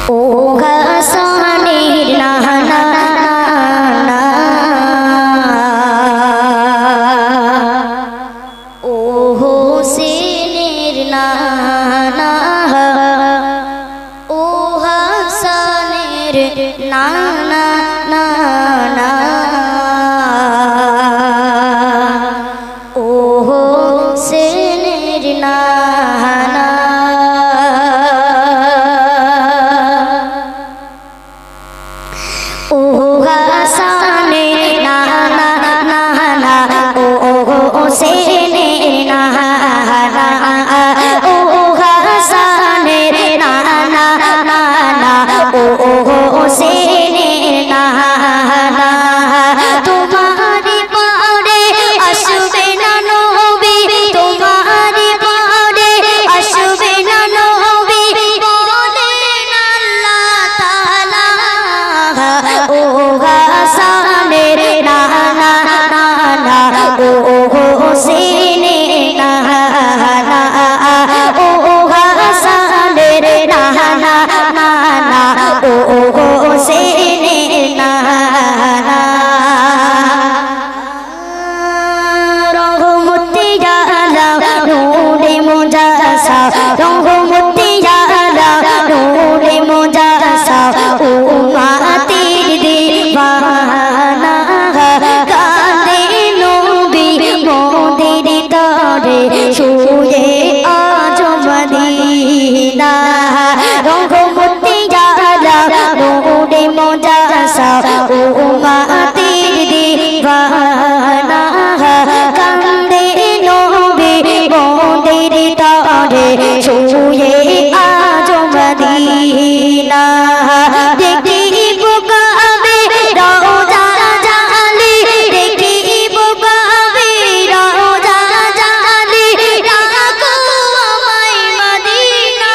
ও হাসানের নানা ও হোসেনের নানা ও হাসানের নানা নানা ও হোসেনের নানা ও হাসানের নানা নানা ও হোসেনের নানা ও হাসানের নানা নানা ও হোসেনের নানা তোমারি পরে আসবে না নবী তোমারি পরে আসবে না নবী বলেন আল্লাহ তাআলা ও হাসানের নানা নানা ও হোসেনের নানা ও হাসানের নানা নানা ও হোসেনের নানা রহমতে আলা নূরে মুজাসা রহমতে আলা নূরে মুজাসা উম্মতের দিওয়ানা কাঁদে নবী মোদের তরে শুয়ে আজ মদিনা রহমতে আলা নূরে মুজাসা উম্মতের দিওয়ানা কাঁদে নবী মোদের তরে শুয়ে আজ মদিনা দেখিব কাবে রওজা জালি দেখিব কাবে রওজা জালি ডাকো আমায় মদিনা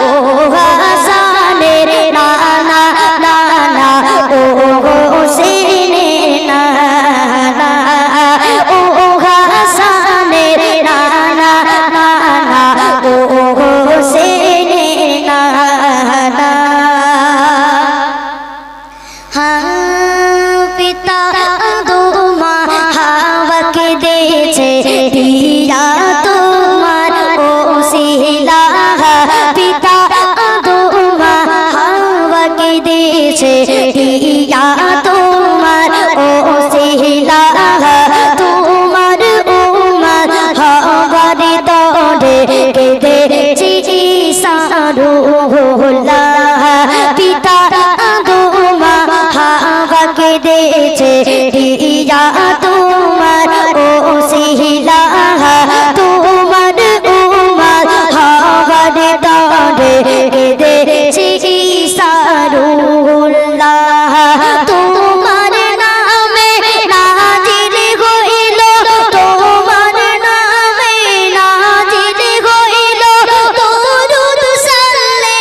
ও হাসানের নানা নানা ও হোসেনের নানা ও হাসানের নানা নানা ও হোসেনের নানা পিতা তোমা হাওয়াকে দিয়েছে দিয়া তোমার ওসিলা পিতা তোমা হাওয়াকে দিয়েছে দিয়া তোমার ওসিলা তোমার উম্মত হওয়ার তরে কেঁদেছি সারুল্লাহ পিতা তোমা হাওয়াকে দিয়েছে দিয়া তোমার ওসিলা তোমার উম্মত হওয়ার তরে কেঁদেছি সারুল্লাহ তোমার নামে নাজিল হইল তোমার নামে নাজিল হইল দরুদ সাল্লে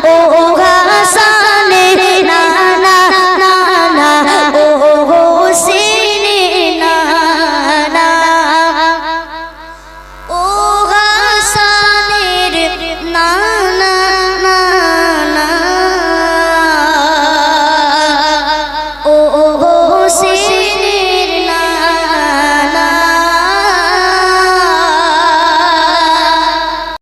ও